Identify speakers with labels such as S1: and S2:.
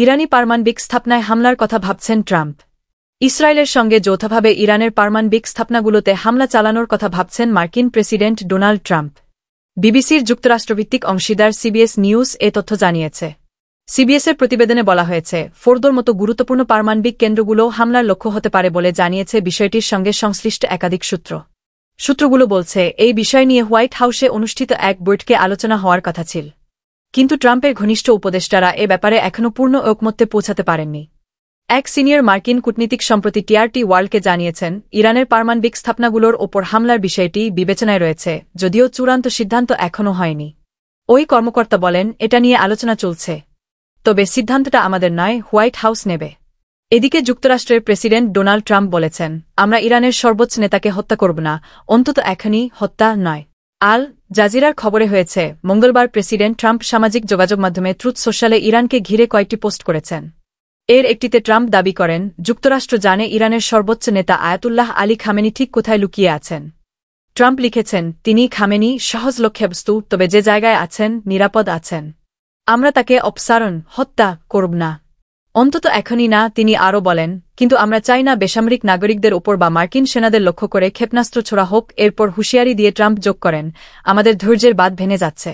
S1: ইরানি পারমাণবিক স্থাপনায় হামলার কথা ভাবছেন ট্রাম্প। ইসরায়েলের সঙ্গে যৌথভাবে ইরানের পারমাণবিক স্থাপনাগুলোতে হামলা চালানোর কথা ভাবছেন মার্কিন প্রেসিডেন্ট ডোনাল্ড ট্রাম্প। বিবিসির যুক্তরাষ্ট্রভিত্তিক অংশীদার সিবিএস নিউজ এ তথ্য জানিয়েছে। সিবিএসের প্রতিবেদনে বলা হয়েছে, ফোর্দোর মতো গুরুত্বপূর্ণ পারমাণবিক কেন্দ্রগুলোও হামলার লক্ষ্য হতে পারে বলে জানিয়েছে বিষয়টির সঙ্গে সংশ্লিষ্ট একাধিক সূত্র। সূত্রগুলো বলছে, এই বিষয় নিয়ে হোয়াইট হাউসে অনুষ্ঠিত এক বৈঠকে আলোচনা হওয়ার কথা ছিল। কিন্তু ট্রাম্পের ঘনিষ্ঠ উপদেষ্টারা এ ব্যাপারে এখনও পূর্ণ ঐকমত্যে পৌঁছাতে পারেননি। এক সিনিয়র মার্কিন কূটনীতিক সম্প্রতি টিআরটি ওয়ার্ল্ডকে জানিয়েছেন, ইরানের পারমাণবিক স্থাপনাগুলোর ওপর হামলার বিষয়টি বিবেচনায় রয়েছে, যদিও চূড়ান্ত সিদ্ধান্ত এখনও হয়নি। ওই কর্মকর্তা বলেন, এটা নিয়ে আলোচনা চলছে, তবে সিদ্ধান্তটা আমাদের নয়, হোয়াইট হাউস নেবে। এদিকে যুক্তরাষ্ট্রের প্রেসিডেন্ট ডোনাল্ড ট্রাম্প বলেছেন, আমরা ইরানের সর্বোচ্চ নেতাকে হত্যা করব না, অন্তত এখনই হত্যা নয়। আল জাজিরার খবরে হয়েছে, মঙ্গলবার প্রেসিডেন্ট ট্রাম্প সামাজিক যোগাযোগ মাধ্যমে ট্রুথ সোশ্যালে ইরানকে ঘিরে কয়েকটি পোস্ট করেছেন। এর একটিতে ট্রাম্প দাবি করেন, যুক্তরাষ্ট্র জানে ইরানের সর্বোচ্চ নেতা আয়াতুল্লাহ আলী খামেনি ঠিক কোথায় লুকিয়ে আছেন। ট্রাম্প লিখেছেন, তিনি খামেনি সহজলক্ষ্যে বস্তু, তবে যে জায়গায় আছেন নিরাপদ আছেন। আমরা তাকে অপসারণ, হত্যা করব না, অন্তত এখনই না। তিনি আরও বলেন, কিন্তু আমরা চাই না বেসামরিক নাগরিকদের ওপর বা মার্কিন সেনাদের লক্ষ্য করে ক্ষেপণাস্ত্র ছোড়া হোক। এরপর হুঁশিয়ারি দিয়ে ট্রাম্প যোগ করেন, আমাদের ধৈর্যের বাঁধ ভেঙে যাচ্ছে।